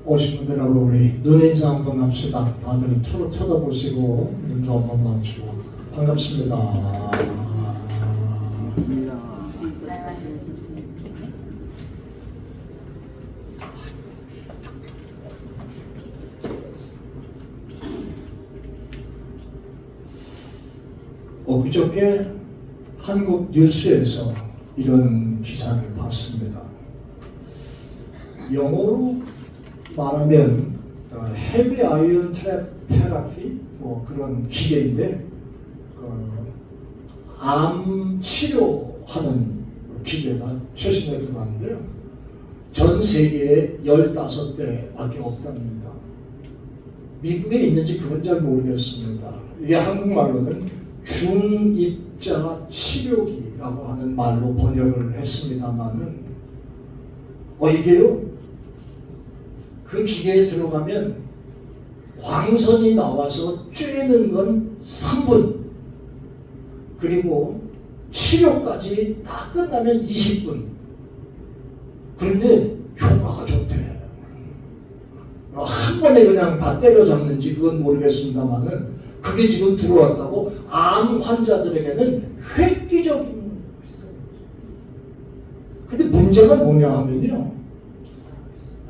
오신 분들하고 우리 눈인사 한번 합시다. 다들 쳐다보시고 눈도 한번 맞추고 반갑습니다. 그저께 한국 뉴스에서 이런 기사를 봤습니다. 영어로 말하면 헤비 아이언 테라피 뭐 그런 기계인데 암 치료하는 기계가 최신에 들어왔는데요. 전 세계에 15대밖에 없답니다. 미국에 있는지 그건 잘 모르겠습니다. 이게 한국말로는 중입자 치료기라고 하는 말로 번역을 했습니다만은 이게요, 그 기계에 들어가면 광선이 나와서 쬐는 건 3분, 그리고 치료까지 다 끝나면 20분. 그런데 효과가 좋대. 한 번에 그냥 다 때려잡는지 그건 모르겠습니다만은 그게 지금 들어왔다고. 암 환자들에게는 획기적인. 근데 문제가 뭐냐 하면요,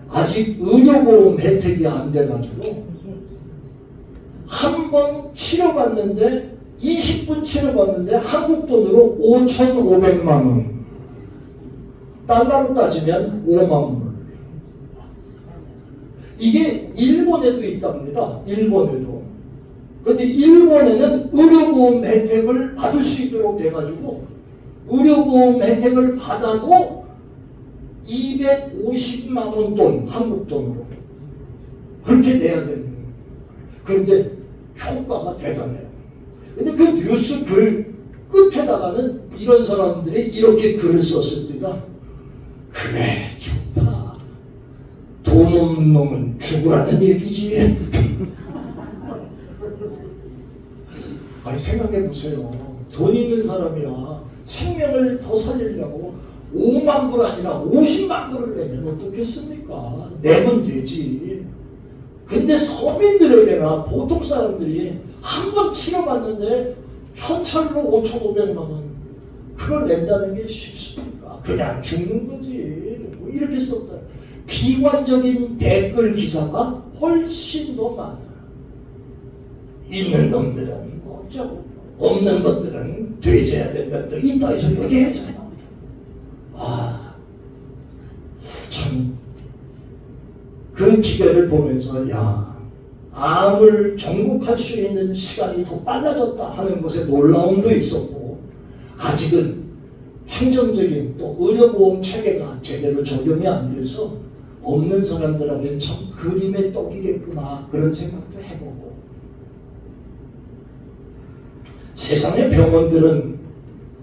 아직 의료보험 혜택이 안 돼가지고 한 번 치료받는데 20분 치료받는데 한국 돈으로 5,500만 원, 달러로 따지면 5만 원. 이게 일본에도 있답니다. 일본에도. 그런데 일본에는 의료보험 혜택을 받을 수 있도록 돼가지고 의료보험 혜택을 받아도 250만 원 돈, 한국 돈으로 그렇게 내야 되는 거예요. 그런데 효과가 대단해요. 근데 그 뉴스 글 끝에다가는 이런 사람들이 이렇게 글을 썼습니다. 그래, 좋다. 돈 없는 놈은 죽으라는 얘기지. 아니, 생각해보세요. 돈 있는 사람이야 생명을 더 살리려고 5만 불 아니라 50만 불을 내면 어떻겠습니까? 내면 되지. 근데 서민들에게나 보통 사람들이 한 번 치료받는데 현찰로 5,500만 원 그걸 낸다는 게 쉽습니까? 그냥 죽는 거지. 뭐 이렇게 썼다. 비관적인 댓글 기사가 훨씬 더 많아. 있는 놈들은 어쩌고 없는 것들은 돼져야 된다. 이따 해서 얘기하잖아. 참, 그 기계를 보면서 암을 정복할 수 있는 시간이 더 빨라졌다 하는 것에 놀라움도 있었고, 아직은 행정적인 또 의료보험 체계가 제대로 적용이 안 돼서 없는 사람들에게는 참 그림의 떡이겠구나 그런 생각도 해보고, 세상의 병원들은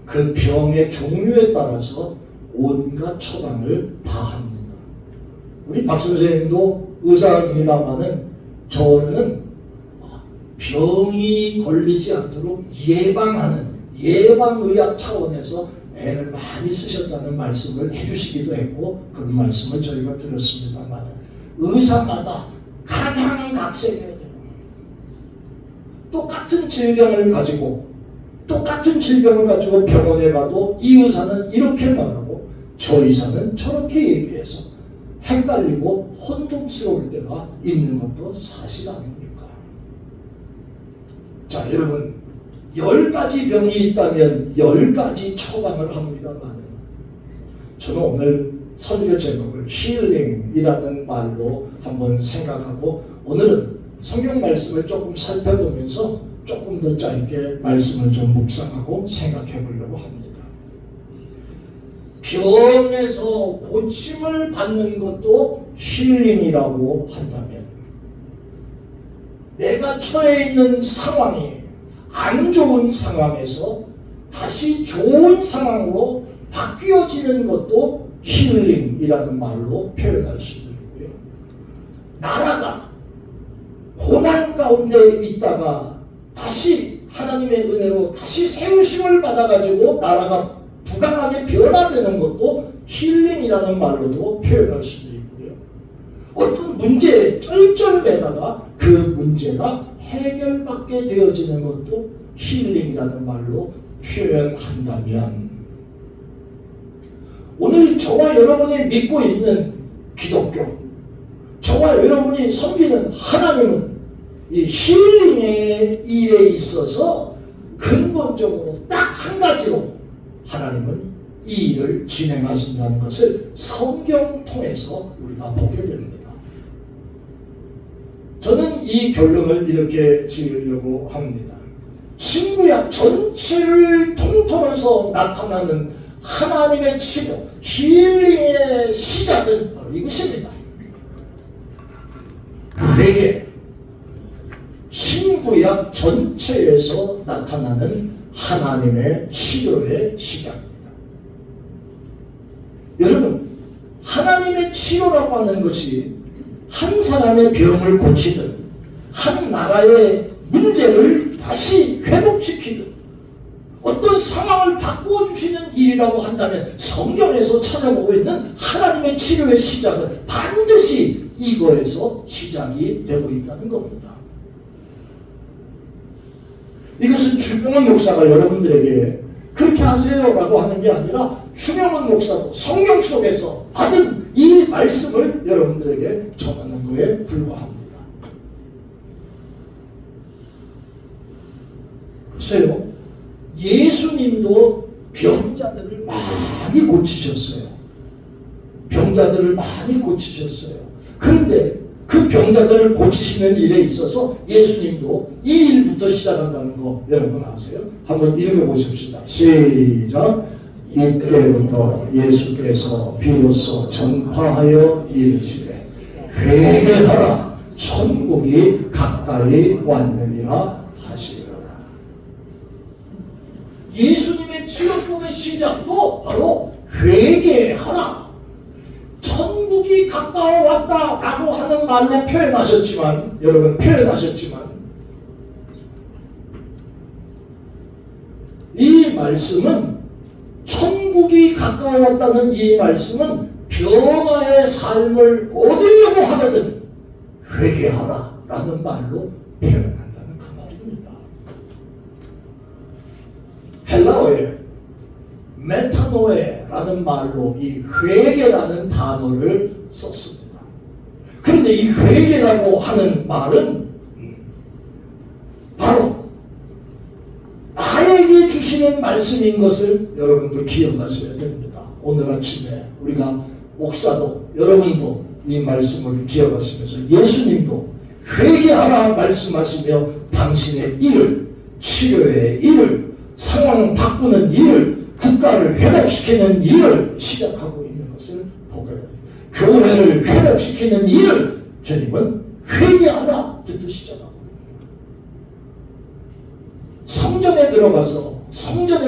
그 병의 종류에 따라서 온갖 처방을 다 합니다. 우리 박 선생님도 의사입니다마는 저는 병이 걸리지 않도록 예방하는 예방의학 차원에서 애를 많이 쓰셨다는 말씀을 해주시기도 했고, 그런 말씀을 저희가 들었습니다만 의사마다 각양각색해야 돼요. 똑같은 질병을 가지고 병원에 가도 이 의사는 이렇게 말하고 저 의사는 저렇게 얘기해서 헷갈리고 혼동스러울 때가 있는 것도 사실 아닙니까? 자, 여러분, 10가지 병이 있다면 10가지 처방을 합니다만, 저는 오늘 설교 제목을 힐링이라는 말로 한번 생각하고, 오늘은 성경 말씀을 조금 살펴보면서 조금 더 짧게 말씀을 좀 묵상하고 생각해 보려고 합니다. 병에서 고침을 받는 것도 힐링이라고 한다면, 내가 처해 있는 상황이 안 좋은 상황에서 다시 좋은 상황으로 바뀌어지는 것도 힐링이라는 말로 표현할 수도 있고요. 나라가 고난 가운데 있다가 다시 하나님의 은혜로 다시 세우심을 받아가지고 나라가 부강하게 변화되는 것도 힐링이라는 말로도 표현할 수도 있고요. 어떤 문제에 쩔쩔매다가 그 문제가 해결받게 되어지는 것도 힐링이라는 말로 표현한다면, 오늘 저와 여러분이 믿고 있는 기독교, 저와 여러분이 섬기는 하나님은 이 힐링의 일에 있어서 근본적으로 딱 한 가지로 하나님은 이 일을 진행하신다는 것을 성경 통해서 우리가 보게 됩니다. 저는 이 결론을 이렇게 지으려고 합니다. 신구약 전체를 통틀어서 나타나는 하나님의 치료, 힐링의 시작은 바로 이것입니다. 우리에게 신구약 전체에서 나타나는 하나님의 치료의 시작입니다. 여러분, 하나님의 치료라고 하는 것이 한 사람의 병을 고치든 한 나라의 문제를 다시 회복시키든 어떤 상황을 바꾸어 주시는 일이라고 한다면, 성경에서 찾아보고 있는 하나님의 치료의 시작은 반드시 이거에서 시작이 되고 있다는 겁니다. 이것은 주병원 목사가 여러분들에게 그렇게 하세요라고 하는 게 아니라 주병원 목사도 성경 속에서 받은 이 말씀을 여러분들에게 전하는 것에 불과합니다. 보세요. 예수님도 병자들을 많이 고치셨어요. 병자들을 많이 고치셨어요. 그런데 그 병자들을 고치시는 일에 있어서 예수님도 이 일부터 시작한다는 거 여러분 아세요? 한번 읽어보십시다. 시작. 이때부터 예수께서 비로소 전파하여 이르시되 회개하라, 천국이 가까이 왔느니라 하시더라. 예수님의 치료법의 시작도 바로 회개하라, 천국이 가까워왔다라고 하는 말로 표현하셨지만, 여러분 표현하셨지만, 이 말씀은, 천국이 가까워왔다는 이 말씀은 변화의 삶을 얻으려고 하거든 회개하라 라는 말로 표현한다는 그 말입니다. 헬라어에 메타노에라는 말로 이 회개라는 단어를 썼습니다. 그런데 이 회개라고 하는 말은 바로 나에게 주시는 말씀인 것을 여러분도 기억하셔야 됩니다. 오늘 아침에 우리가 목사도 여러분도 이 말씀을 기억하시면서 예수님도 회개하라 말씀하시며 당신의 일을, 치료의 일을, 상황 바꾸는 일을, 국가를 회복시키는 일을 시작하고 있는 것을 보게 됩니다. 교회를 회복시키는 일을 주님은 회개하라 뜻도 시작하고 성전에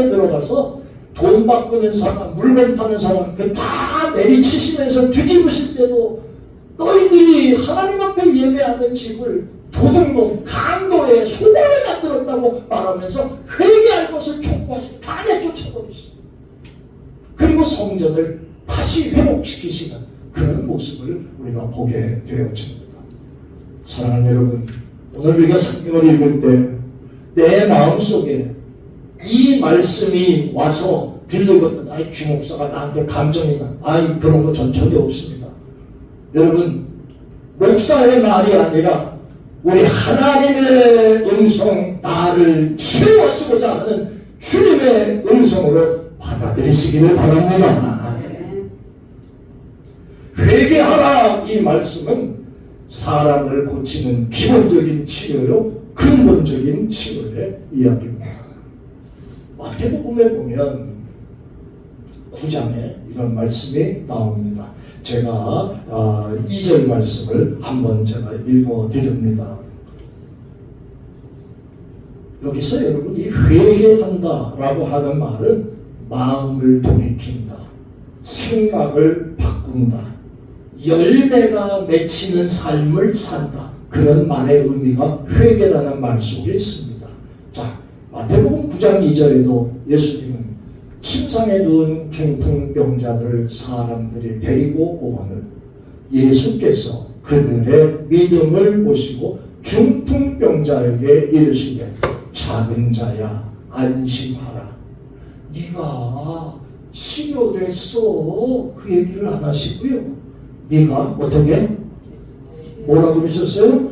들어가서 돈 바꾸는 사람, 물건 파는 사람 그 다 내리치시면서 뒤집으실 때도 너희들이 하나님 앞에 예배하는 집을 도둑놈, 강도의 소굴을 만들었다고 말하면서 회개할 것을 촉구하시고 다 내쫓아버리시고, 그리고 성전을 다시 회복시키시는 그런 모습을 우리가 보게 되어집니다. 사랑하는 여러분, 오늘 우리가 성경을 읽을 때 내 마음속에 이 말씀이 와서 들리거든. 아이, 주목사가 나한테 감정이 나. 아이, 그런 거 전 전혀 없습니다. 여러분, 목사의 말이 아니라 우리 하나님의 음성, 나를 치료하시고자 하는 주님의 음성으로 받아들이시기를 바랍니다. 회개하라 이 말씀은 사람을 고치는 기본적인 치료요, 근본적인 치료의 이야기입니다. 마태복음에 보면 9장에 이런 말씀이 나옵니다. 제가 2절 말씀을 한번 제가 읽어드립니다. 여기서 여러분이 회개한다라고 하는 말은 마음을 돌이킨다, 생각을 바꾼다, 열매가 맺히는 삶을 산다, 그런 말의 의미가 회개라는 말 속에 있습니다. 자, 마태복음 9장 2절에도 예수님은 침상에 누운 중풍병자들 사람들이 데리고 오거늘 예수께서 그들의 믿음을 보시고 중풍병자에게 이르시되 작은 자야 안심하라. 네가 치료됐어. 그 얘기를 안 하시고요. 네가 어떻게? 뭐라고 그러셨어요?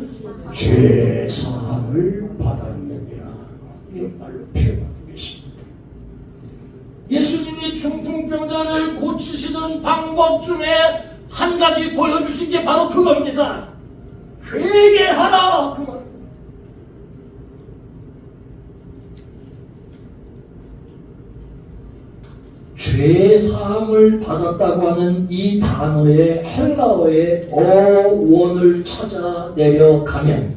죄 사함을 받았느니라. 이 말로 표현하고 계십니다. 예수님이 중풍병자를 고치시는 방법 중에 한 가지 보여주신 게 바로 그겁니다. 회개하라. 그 말. 죄 사함을 받았다고 하는 이 단어의 헬라어의 어원을 찾아 내려가면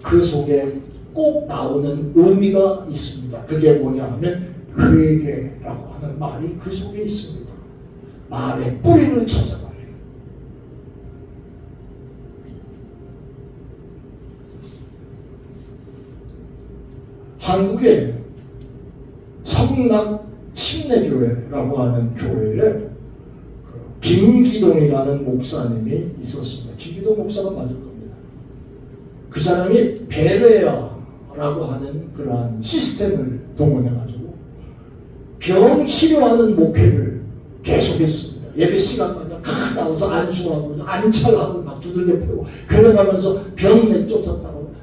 그 속에 꼭 나오는 의미가 있습니다. 그게 뭐냐 하면 회개라고 하는 말이 그 속에 있습니다. 말의 뿌리를 찾아가요. 한국에 성남 침례교회라고 하는 교회에 김기동이라는 목사님이 있었습니다. 김기동 목사가 맞을 겁니다. 그 사람이 베레아라고 하는 그러한 시스템을 동원해가지고 병 치료하는 목회를 계속했습니다. 예배 시간마다 각 나와서 안수하고 안찰하고 막 두들겨 패고 그러가면서 병 내쫓았다고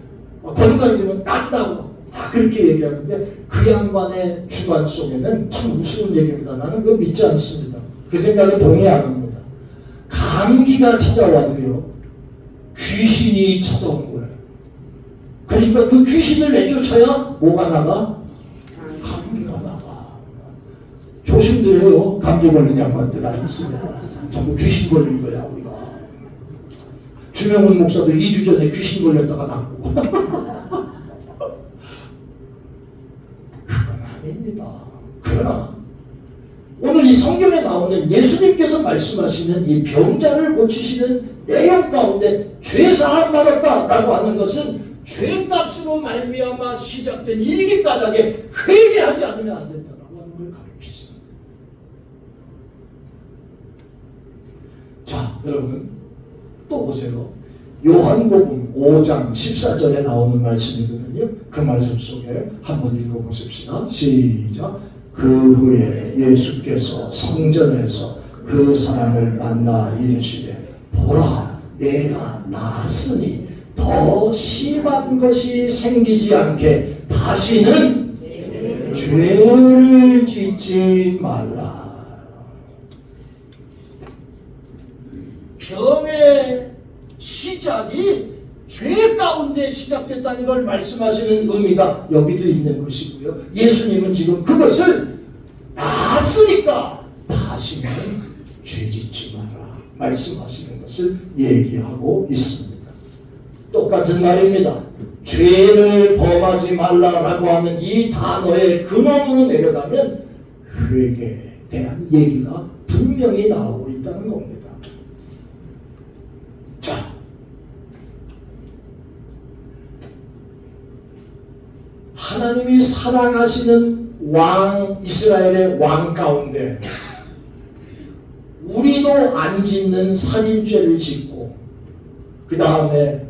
건강해지면 낫다고 다 그렇게 얘기하는데 그 양반의 주관 속에는 참 우스운 얘기입니다. 나는 그거 믿지 않습니다. 그 생각에 동의 안 합니다. 감기가 찾아와도요 귀신이 찾아온 거예요. 그러니까 그 귀신을 내쫓아야 뭐가 나가? 감기가 나가. 조심들 해요. 감기 걸린 양반들 알겠습니다. 전부 귀신 걸린 거야 우리가. 주명훈 목사도 2주 전에 귀신 걸렸다가 낫고 아닙니다. 그러나 오늘 이 성경에 나오는 예수님께서 말씀하시는 이 병자를 고치시는 내용 가운데 죄사함 받았다라고 하는 것은 죄값으로 말미암아 시작된 이 까닭에 회개하지 않으면 안 된다라고 하는 걸 가르치십니다. 자, 여러분 또 보세요. 요한복음 5장 14절에 나오는 말씀이거든요. 그 말씀 속에 한번 읽어보십시다. 시작. 그 후에 예수께서 성전에서 그 사람을 만나 이르시되 보라 내가 나았으니 더 심한 것이 생기지 않게 다시는 죄를 짓지 말라. 병의 시작이 죄 가운데 시작됐다는 걸 말씀하시는 의미가 여기도 있는 것이고요. 예수님은 지금 그것을 나았으니까 다시는 죄짓지 마라 말씀하시는 것을 얘기하고 있습니다. 똑같은 말입니다. 죄를 범하지 말라라고 하는 이 단어의 근원으로 내려가면 회개에 대한 얘기가 분명히 나오고 있다는 겁니다. 자, 하나님이 사랑하시는 왕, 이스라엘의 왕 가운데 우리도 안 짓는 살인죄를 짓고 그 다음에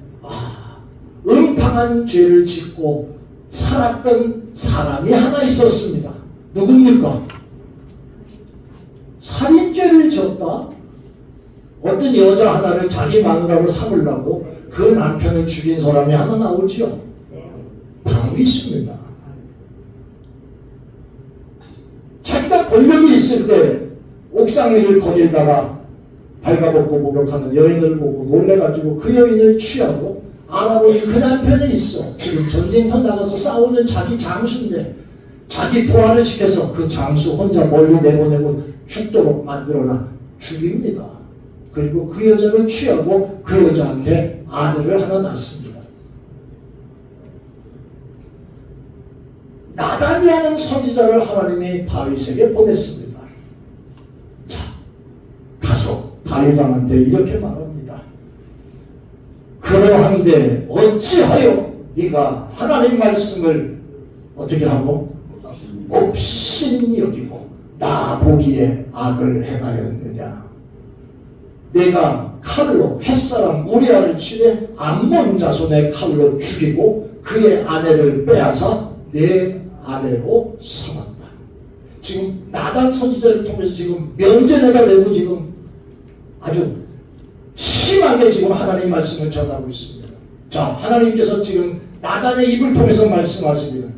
음탕한 죄를 짓고 살았던 사람이 하나 있었습니다. 누굽니까? 살인죄를 지었다. 어떤 여자 하나를 자기 마누라로 삼으려고 그 남편을 죽인 사람이 하나 나오지요. 바로 있습니다. 자기가 권력이 있을 때 옥상 위를 거닐다가 발가벗고 목욕하는 여인을 보고 놀래가지고 그 여인을 취하고 알아보니 그 남편이 있어. 지금 전쟁터 나가서 싸우는 자기 장수인데 자기 부하를 시켜서 그 장수 혼자 멀리 내보내고 죽도록 만들어라. 죽입니다. 그리고 그 여자를 취하고 그 여자한테 아들을 하나 낳습니다. 나단이라는 선지자를 하나님이 다윗에게 보냈습니다. 자, 가서 다윗 왕한테 이렇게 말합니다. 그러한데 어찌하여 네가 하나님 말씀을 어떻게 하고 업신 여기고 나 보기에 악을 행하였느냐. 내가 칼로 햇사람 우리아를 치되 암몬 자손의 칼로 죽이고 그의 아내를 빼앗아 내 아내로 삼았다. 지금 나단 선지자를 통해서 지금 면제내가 되고 지금 아주 심하게 지금 하나님 말씀을 전하고 있습니다. 자, 하나님께서 지금 나단의 입을 통해서 말씀하십니다.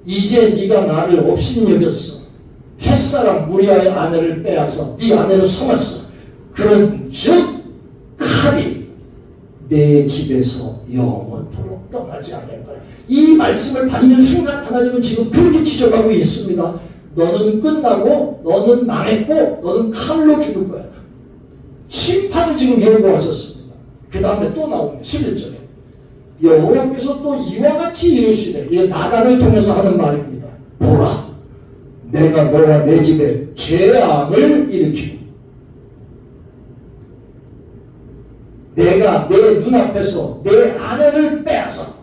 이제 네가 나를 없인 여겼어. 햇사람 우리아의 아내를 빼앗아 네 아내로 삼았어. 그런즉 칼이 내 집에서 영원토록 떠나지 않을 거야. 이 말씀을 받는 순간 하나님은 지금 그렇게 지적하고 있습니다. 너는 끝나고 너는 망했고 너는 칼로 죽을 거야. 심판을 지금 예고하셨습니다. 그 다음에 또 나옵니다. 11절에 여호와께서 또 이와 같이 이르시되, 이게 나단을 통해서 하는 말입니다. 보라, 내가 너와 내 집에 재앙을 일으키고 내가 내 눈앞에서 내 아내를 빼앗아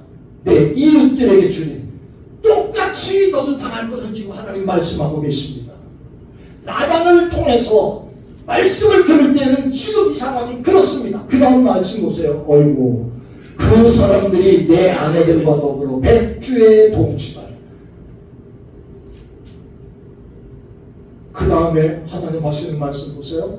내 이웃들에게 주니 똑같이 너도 당할 것을 지금 하나님 말씀하고 계십니다. 나단을 통해서 말씀을 들을 때는 지금 이 상황이 그렇습니다. 그 다음 말씀 보세요. 어이구, 그 사람들이 내 아내들과 더불어 백주에 동침하여. 그 다음에 하나님 하시는 말씀 보세요.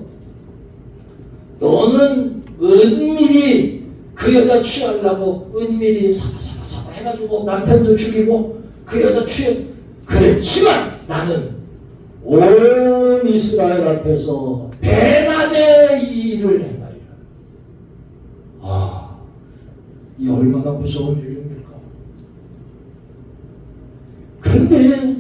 너는 은밀히 그 여자 취하려고 은밀히 사바사바사바 해가지고 남편도 죽이고 그 여자 취해. 그랬지만 나는 온 이스라엘 앞에서 대낮에 이 일을 행하리라. 아, 이 얼마나 무서운 일입니까? 그런데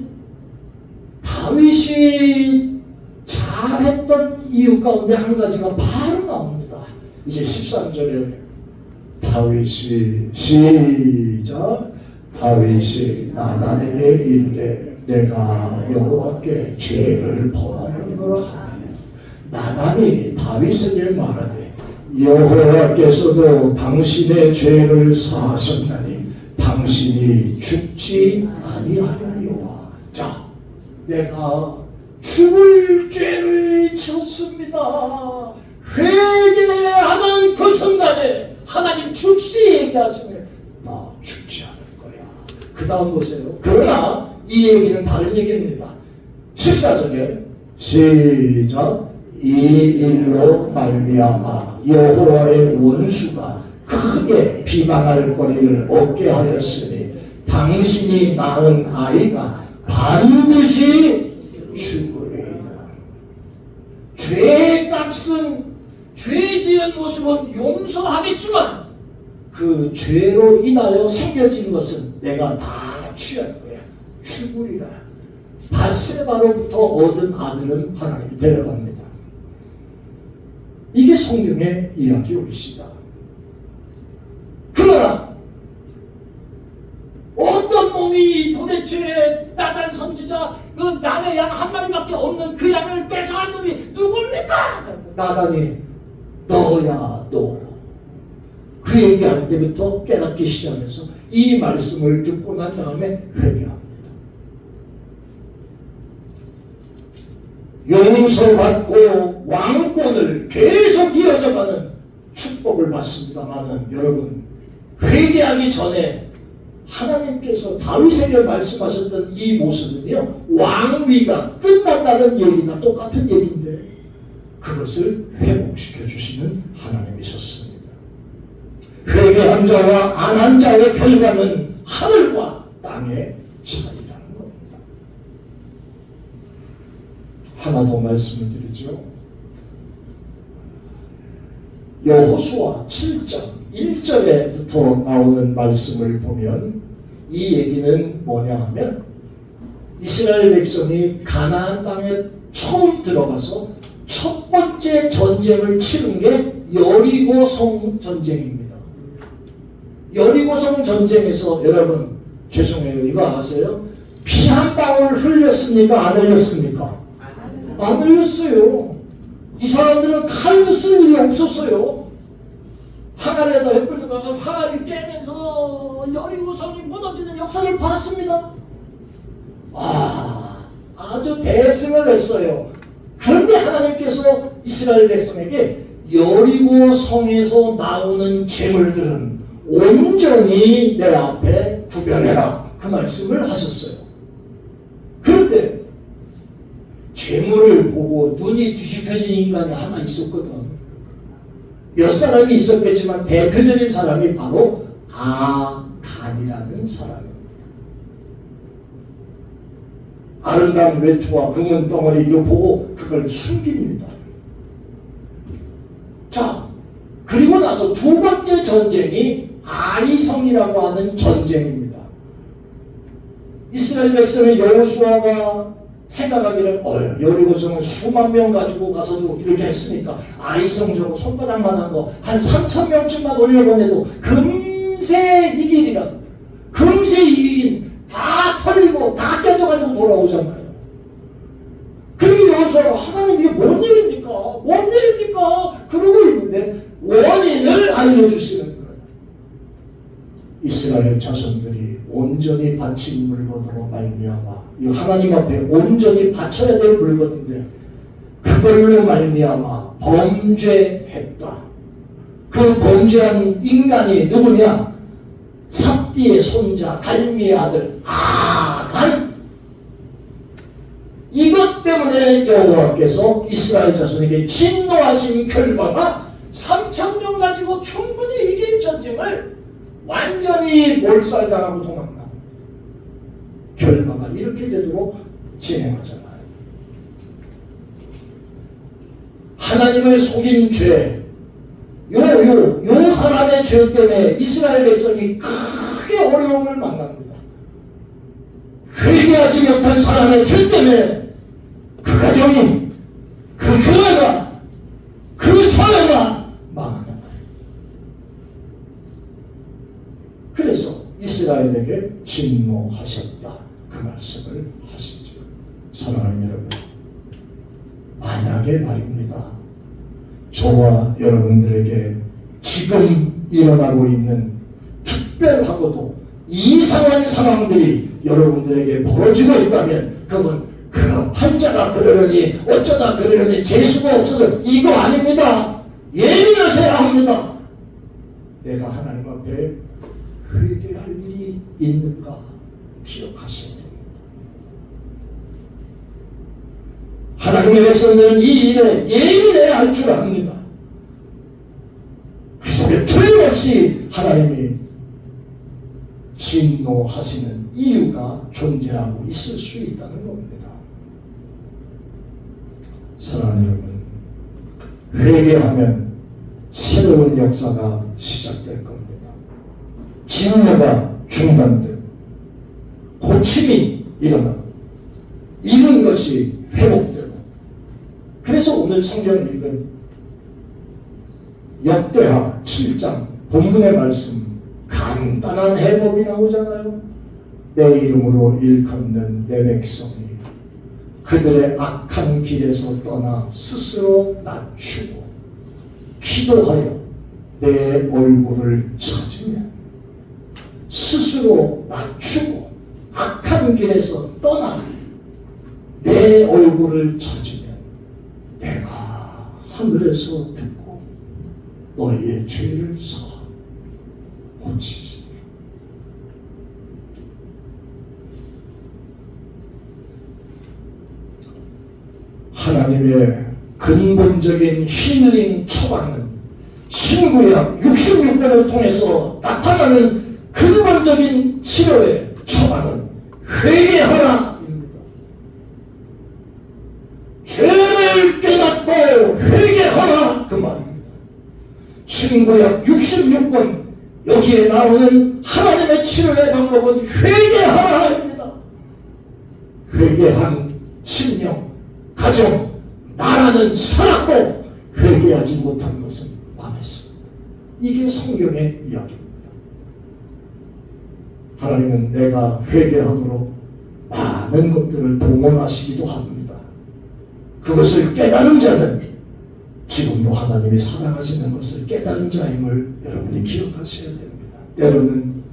다윗이 잘했던 이유 가운데 한 가지가 바로 나옵니다. 이제 13절에 다윗이 시작. 다윗이 나단에게 이르되 내가 여호와께 죄를 범하였노라 하며 나단이 다윗에게 말하되 여호와께서도 당신의 죄를 사하셨나니 당신이 죽지 아니하려니와. 자, 내가 죽을 죄를 졌습니다. 회개하는 그 순간에 하나님 즉시 얘기하시면 나 죽지 않을 거야. 그 다음 보세요. 그러나 이 얘기는 다른 얘기입니다. 14절에 시작. 이 일로 말미암아 여호와의 원수가 크게 비방할 거리를 얻게 하였으니 당신이 낳은 아이가 반드시 죽으리라. 죄의 값은, 죄 지은 모습은 용서하겠지만 그 죄로 인하여 생겨진 것은 내가 다 취할 거야. 죽으리라. 밧세바로부터 얻은 아들은 하나님이 데려갑니다. 이게 성경의 이야기입니다. 그러나 어떤 놈이 도대체 나단 선지자 그 남의 양 한 마리밖에 없는 그 양을 뺏어간 놈이 누굽니까? 나단이 너야 너. 그 얘기할 때부터 깨닫기 시작해서 이 말씀을 듣고 난 다음에 회개합니다. 용서받고 왕권을 계속 이어져가는 축복을 받습니다만은 여러분, 회개하기 전에 하나님께서 다윗에게 말씀하셨던 이 모습은요, 왕위가 끝난다는 얘기나 똑같은 얘기인데 그것을 회복시켜 주시는 하나님이셨습니다. 회개한 자와 안 한 자의 결과는 하늘과 땅의 차이라는 겁니다. 하나 더 말씀을 드리죠. 여호수아 7장 1절에부터 나오는 말씀을 보면 이 얘기는 뭐냐 하면 이스라엘 백성이 가나안 땅에 처음 들어가서 첫 번째 전쟁을 치른 게 여리고성 전쟁입니다. 여리고성 전쟁에서 여러분 죄송해요, 이거 아세요? 피 한 방울 흘렸습니까? 안 흘렸습니까? 안 흘렸어요. 이 사람들은 칼도 쓸 일이 없었어요. 항아리에다 햇불 들어가서 항아리 깨면서 여리고성이 무너지는 역사를 봤습니다. 아주 대승을 했어요. 그런데 하나님께서 이스라엘 백성에게 여리고 성에서 나오는 재물들은 온전히 내 앞에 구별해라. 그 말씀을 하셨어요. 그런데 재물을 보고 눈이 뒤집혀진 인간이 하나 있었거든. 몇 사람이 있었겠지만 대표적인 사람이 바로 아간이라는 사람입니다. 아름다운 외투와 금은 덩어리를 보고 그걸 숨깁니다. 자, 그리고 나서 두 번째 전쟁이 아리성이라고 하는 전쟁입니다. 이스라엘 백성의 여호수아가 생각하기를 여리고성은 수만 명 가지고 가서도 이렇게 했으니까 아리성 저거 손바닥만한 거 한 3,000명쯤만 올려보내도 금세 이기리라. 금세 이기긴 다 털리고 다 깨져가지고 돌아오잖아요. 그리고 여호수아가 하나님 이게 뭔 일입니까? 뭔 일입니까? 그러고 있는데 원인을 알려주시는 거예요. 이스라엘 자손들이 온전히 바친 물건으로 말미암아 이 하나님 앞에 온전히 바쳐야 될 물건인데 그걸로 말미암아 범죄했다. 그 범죄한 인간이 누구냐? 삽디의 손자 갈미의 아들 아간. 이것 때문에 여호와께서 이스라엘 자손에게 진노하신 결과가 3,000명 가지고 충분히 이길 전쟁을 완전히 몰살당하고 도망가. 결과가 이렇게 되도록 진행하잖아요. 하나님을 속인 죄, 요 사람의 죄 때문에 이스라엘 백성이 크게 어려움을 만납니다. 회개하지 못한 사람의 죄 때문에 그 가정이, 그 교회가, 그 사회가 망하는 거예요. 그래서 이스라엘에게 진노하셨다. 그 말씀을 하시죠. 사랑하는 여러분, 만약에 말입니다. 저와 여러분들에게 지금 일어나고 있는 특별하고도 이상한 상황들이 여러분들에게 벌어지고 있다면 그건 그 팔자가 그러려니 어쩌다 그러려니 재수가 없어서 이거 아닙니다. 예민하셔야 합니다. 내가 하나님 앞에 회개할 일이 있는가 기억하셔야 됩니다. 하나님의 백성들은 이 일에 예민해야 할 줄 압니다. 그 속에 틀림없이 하나님이 진노하시는 이유가 존재하고 있을 수 있다는 겁니다. 사랑하는 여러분, 회개하면 새로운 역사가 시작될 겁니다. 진노가 중단되고 고침이 일어나고 이런 것이 회복되고. 그래서 오늘 성경 읽은 역대하 7장 본문의 말씀 간단한 해법이 나오잖아요. 내 이름으로 일컫는 내 백성이 그들의 악한 길에서 떠나 스스로 낮추고 기도하여 내 얼굴을 찾으면, 스스로 낮추고 악한 길에서 떠나 내 얼굴을 찾으면 내가 하늘에서 듣고 너희의 죄를 사하고 고치지. 하나님의 근본적인 힐링 처방은 신구약 66권을 통해서 나타나는 근본적인 치료의 처방은 회개하라입니다. 죄를 깨닫고 회개하라 그 말입니다. 신구약 66권 여기에 나오는 하나님의 치료의 방법은 회개하라입니다. 회개한 심령, 가정, 나라는 살았고 회개하지 못한 것은 망했습니다. 이게 성경의 이야기입니다. 하나님은 내가 회개하도록 많은 것들을 동원하시기도 합니다. 그것을 깨달은 자는 지금도 하나님이 사랑하시는 것을 깨달은 자임을 여러분이 기억하셔야 됩니다. 때로는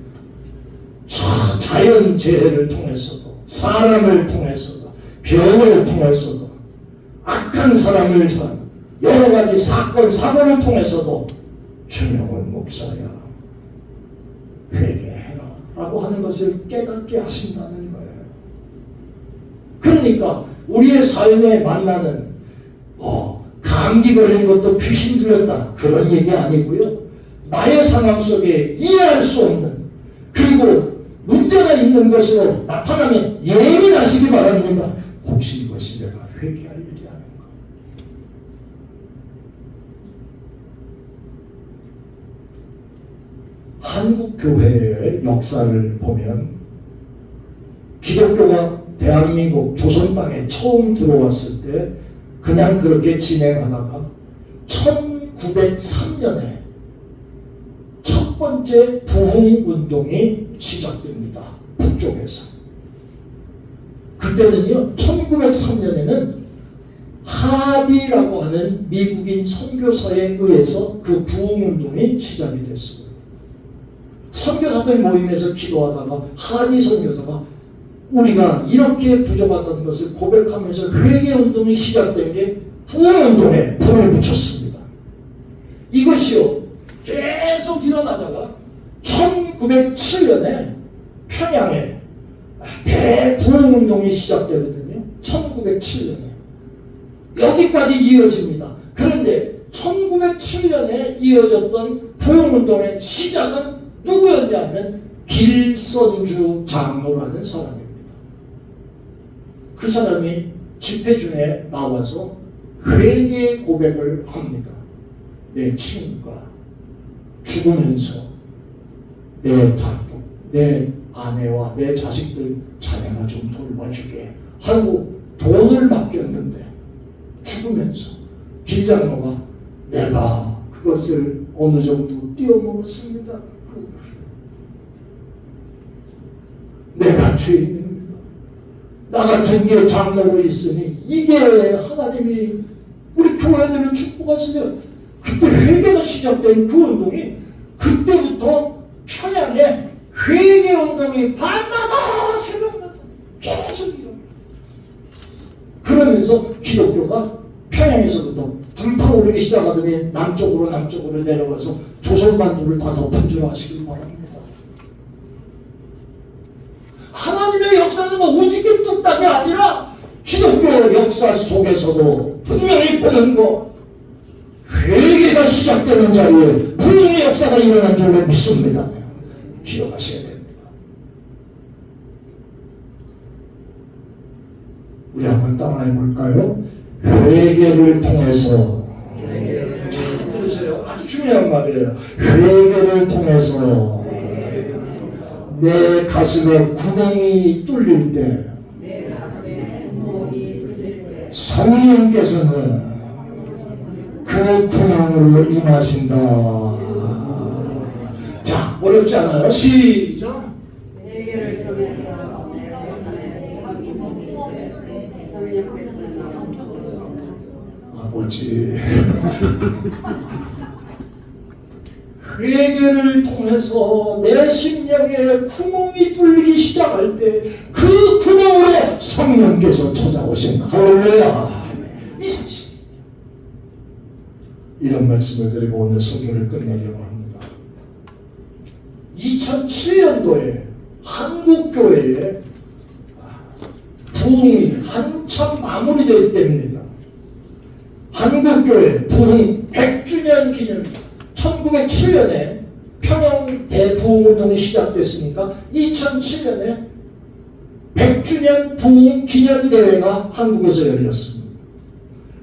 자연재해를 통해서도, 사람을 통해서도, 병을 통해서도, 악한 사람을 여러 가지 사건, 사고를 통해서도 주명은 목사야, 회개해라 라고 하는 것을 깨닫게 하신다는 거예요. 그러니까 우리의 삶에 만나는 감기 걸린 것도 귀신 들렸다 그런 얘기 아니고요. 나의 상황 속에 이해할 수 없는, 그리고 문제가 있는 것으로 나타나면 예민하시기 바랍니다. 혹시 이것이 내가 회개할 일이 아닌가. 한국 교회의 역사를 보면 기독교가 대한민국 조선 땅에 처음 들어왔을 때 그냥 그렇게 진행하다가 1903년에 첫 번째 부흥운동이 시작됩니다. 북쪽에서. 그때는요, 1903년에는 하디라고 하는 미국인 선교사에 의해서 그 부흥운동이 시작이 됐습니다. 선교사들 모임에서 기도하다가 하디 선교사가 우리가 이렇게 부족하다는 것을 고백하면서 회개운동이 시작된 게 부흥운동에 불을 붙였습니다. 이것이요, 계속 일어나다가 1907년에 평양에 대부흥운동이 시작되거든요. 1907년에. 여기까지 이어집니다. 그런데 1907년에 이어졌던 부흥운동의 시작은 누구였냐면 길선주 장로라는 사람입니다. 그 사람이 집회 중에 나와서 회개 고백을 합니다. 내 친구가 죽으면서 내 자식, 내 아내와 내 자식들 자네가 좀 돌봐주게 하고 돈을 맡겼는데 죽으면서 길장로가 내가 그것을 어느 정도 띄어먹었습니다. 내가 죄인입니다. 나 같은 게 장로로 있으니 이게 하나님이 우리 교회들을 축복하시면 그때 회개가 시작된 그 운동이 그때부터 평양에 회개운동이 밤마다 새벽마다 계속 일어납니다. 그러면서 기독교가 평양에서부터 불타오르기 시작하더니 남쪽으로 내려가서 조선반도를 다 덮은 줄 아시길 바랍니다. 하나님의 역사는 오직게 뚝딱이 아니라 기독교 역사 속에서도 분명히 보는 것, 회개가 시작되는 자리에 분명히 역사가 일어난 줄로 믿습니다. 기억하셔야 됩니다. 우리 한번 따라해 볼까요? 회개를 통해서, 잘 들으세요. 아주 중요한 말이에요. 회개를 통해서 내 가슴에 구멍이 뚫릴 때 성령께서는 그 구멍으로 임하신다. 자, 어렵지 않아요? 시작. 회개를 통해서 아버지 회개를 통해서 내 심령에 구멍이 뚫리기 시작할 때 그 구멍으로 성령께서 찾아오신 할렐루야. 이 사실 이런 말씀을 드리고 오늘 설교를 끝내려고 합니다. 2007년도에 한국교회에 부흥이 한참 마무리될 때입니다. 한국교회 부흥 100주년 기념 1907년에 평양 대부흥운동이 시작됐으니까 2007년에 100주년 부흥 기념대회가 한국에서 열렸습니다.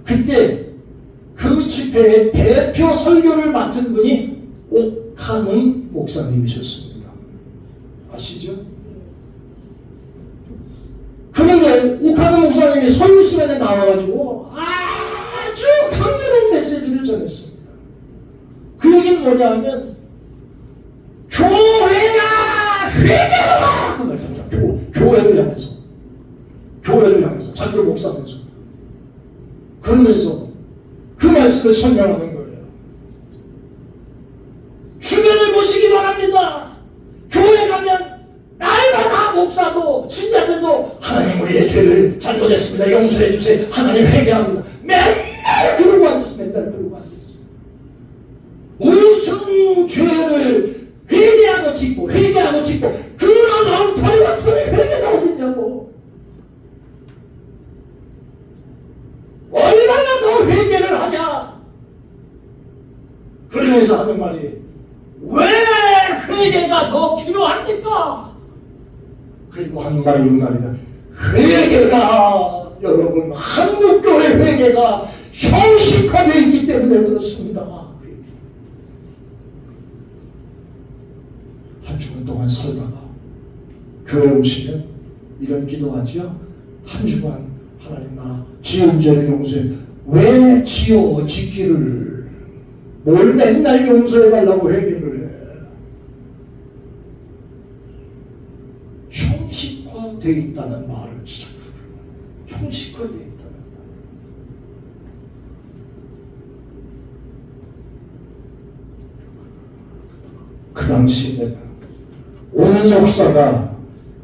그때 그 집회의 대표 설교를 맡은 분이 옥하는 목사님이셨습니다. 아시죠? 그런데 옥하는 목사님이 설교 시간에 나와가지고 아주 강렬한 메시지를 전했습니다. 그 얘기는 뭐냐면 교회야 회개하라 그 말씀이죠. 교회를 향해서 장로 목사면서 그러면서 그 말씀을 설명하는 거예요. 주변을 보시기 바랍니다. 교회 가면 날마다 목사도 신자들도 하나님 우리의 죄를 잘못했습니다. 용서해 주세요. 하나님 회개합니다. 맨날 그러고 앉아서 맨날 온 죄를 회개하고 짓고 회개하고 짓고 그런 엉터리 같은 회개가 어딨냐고. 얼마나 더 회개를 하냐. 그러면서 하는 말이 왜 회개가 더 필요합니까? 그리고 하는 말이 이 말이다. 회개가 여러분 한국교회 회개가 형식화되어 있기 때문에 그렇습니다. 한 주간 동안 살다가 교회 오시면 이런 기도하지요. 한 주간 하나님 나 지은 죄를 용서해. 왜 지어 짓기를 뭘 맨날 용서해달라고 회개를 해. 형식화되어 있다는 말을 시작합니다. 형식화되어 있다는 말. 그 당시에 온 역사가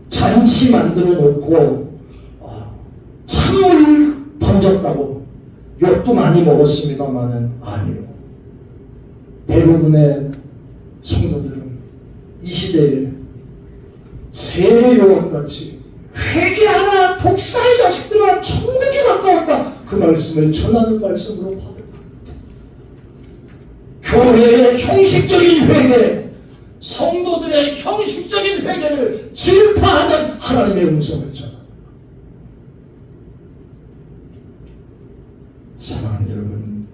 잔치 만들어 놓고 찬물 던졌다고 욕도 많이 먹었습니다마는 아니요. 대부분의 성도들은 이 시대에 세례요한같이 회개하라 독사의 자식들아 천국이 가까웠다 그 말씀을 전하는 말씀으로 받아갑니다. 교회의 형식적인 회개, 성도들의 형식적인 회개를 질타하는 하나님의 음성을 전합니다. 사랑하는 여러분,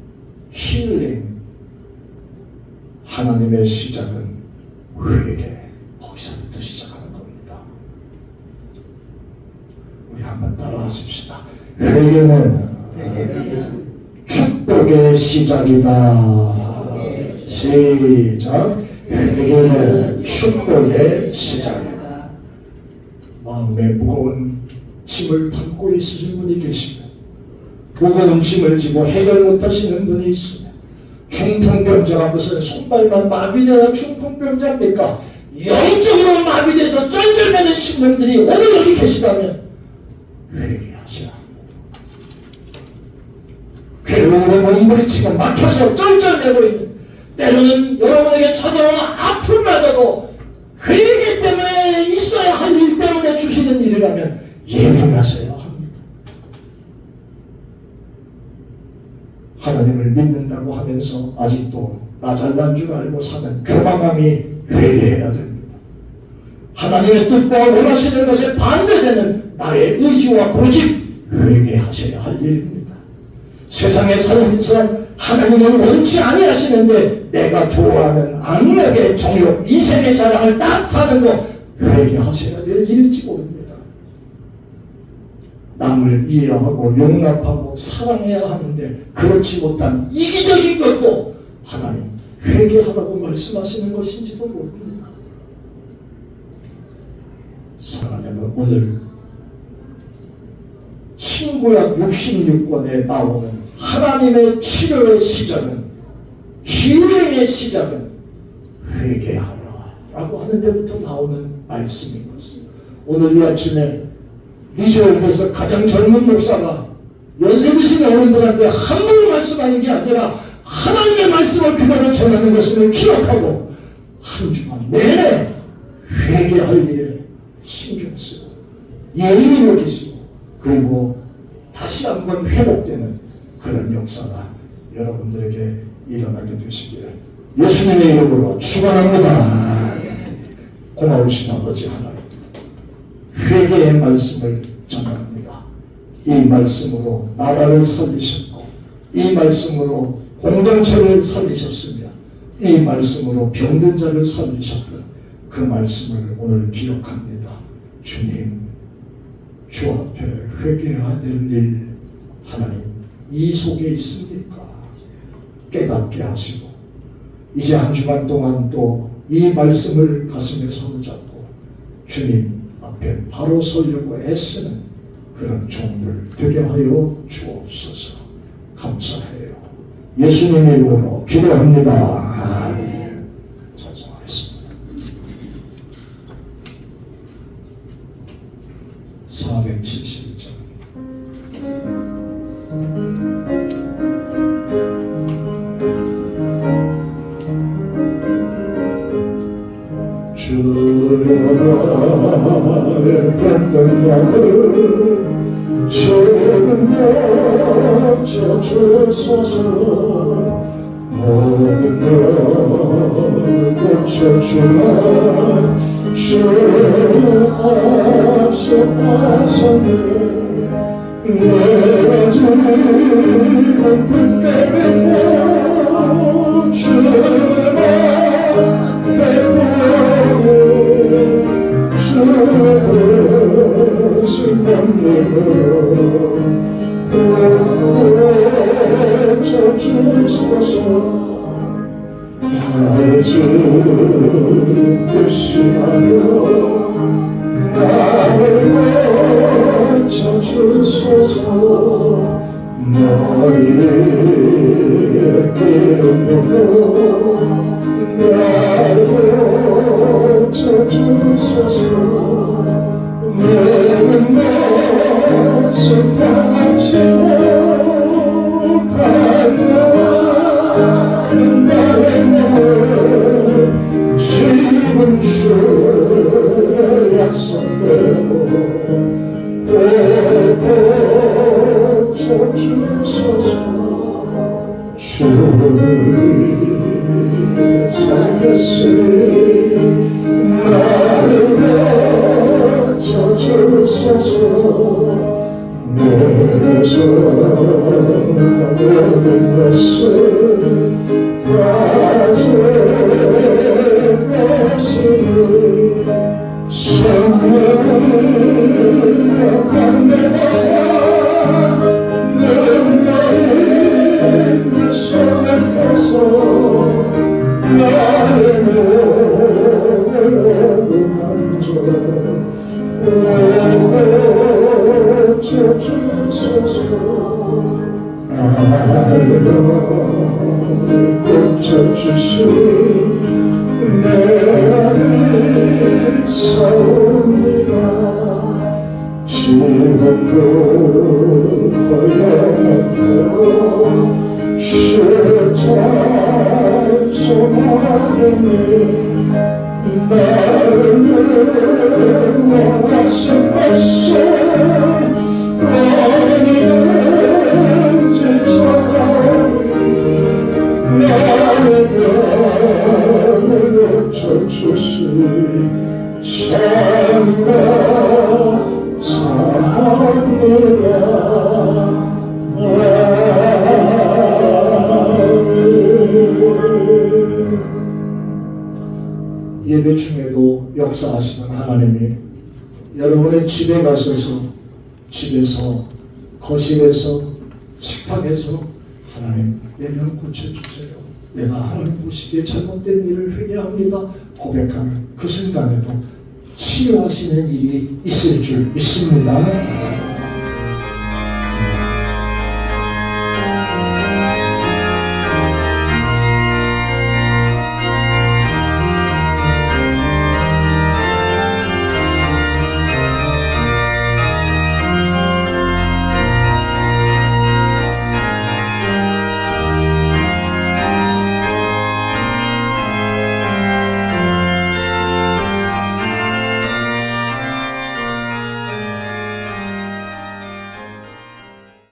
힐링 하나님의 시작은 회개, 거기서부터 시작하는 겁니다. 우리 한번 따라 하십시다. 회개는 축복의 시작이다. 시작. 회개는 축복의 시작이다. 마음에 무거운 짐을 담고 있으신 분이 계시면, 무거운 짐을 지고 해결 못하시는 분이 있으면, 중풍병자가 무슨 손발만 마비되어 중풍병자입니까? 영적으로 마비돼서 쩔쩔매는 신령들이 오늘 여기 계시다면 회개하셔야 합니다. 괴로움에 몸부리치고 막혀서 쩔쩔매고 있는, 때로는 여러분에게 찾아오는 아픔마저도 회개 때문에 있어야 할 일 때문에 주시는 일이라면 예민하셔야 합니다. 하나님을 믿는다고 하면서 아직도 나 잘난 줄 알고 사는 교만함이 회개해야 됩니다. 하나님의 뜻과 원하시는 것에 반대되는 나의 의지와 고집 회개하셔야 할 일입니다. 세상에 살면서 하나님은 원치 아니하시는데 내가 좋아하는 악력의 정욕, 이생의 자랑을 딱 사는 거 회개하셔야 될 일일지 모릅니다. 남을 이해하고 용납하고 사랑해야 하는데 그렇지 못한 이기적인 것도 하나님 회개하라고 말씀하시는 것인지도 모릅니다. 사랑하는 오늘 신구약 66권에 나오는 하나님의 치료의 시작은, 힐링의 시작은 회개하라 라고 하는 데부터 나오는 말씀인 것입니다. 오늘 이 아침에 리조엘에서 가장 젊은 목사가 연세 드신 어른들한테 함부로 말씀하는 게 아니라 하나님의 말씀을 그대로 전하는 것을 기억하고 한 주간 내내 회개할 일에 신경 쓰고 예의를 여기시고 그리고 다시 한번 회복되는 그런 역사가 여러분들에게 일어나게 되시기를 예수님의 이름으로 축원합니다. 고마우신 아버지 하나님, 회개의 말씀을 전합니다. 이 말씀으로 나라를 살리셨고, 이 말씀으로 공동체를 살리셨으며, 이 말씀으로 병든 자를 살리셨던 그 말씀을 오늘 기억합니다. 주님, 주 앞에 회개해야 될 일 하나님 이 속에 있습니까? 깨닫게 하시고 이제 한 주간 동안 또 이 말씀을 가슴에 사로잡고 주님 앞에 바로 서려고 애쓰는 그런 종들 되게 하여 주옵소서. 감사해요. 예수님의 이름으로 기도합니다. 아멘. 찬송하겠습니다. 471장. 조금 더 젖어주소서 모든 걸 고쳐주마 주 앞서가서는 내가 지금 그때고 주만 내보내 주신 만들어 고쳐주소서 나의 주 대신하여 나를 고쳐주소서 너희의 깨우므로 나를 고쳐주소서 내는 것을 당치고 갈망하는 나의 몸을 지금 주의 약속대로 고쳐주소서 주를 살렸으니 나를 고쳐주소서 내게서 모든 것을 다 주었으니 성령을 감내하사 능력이 그 손을 펴서 나의 몸을 만져 고쳐주소서 나를 고쳐주시니 내 안이 서옵니다 지금도 고향대로 주의 찬송하리니 나를 원하신 말씀 어디든지 전하오니 나의 병을 고쳐주시니 예배 중에도 역사하시는 하나님이 여러분의 집에 가셔서 집에서 거실에서 식탁에서 하나님 내 명 고쳐주세요. 내가 하나님 보시기에 잘못된 일을 회개합니다. 고백하는 그 순간에도 치유하시는 일이 있을 줄 믿습니다.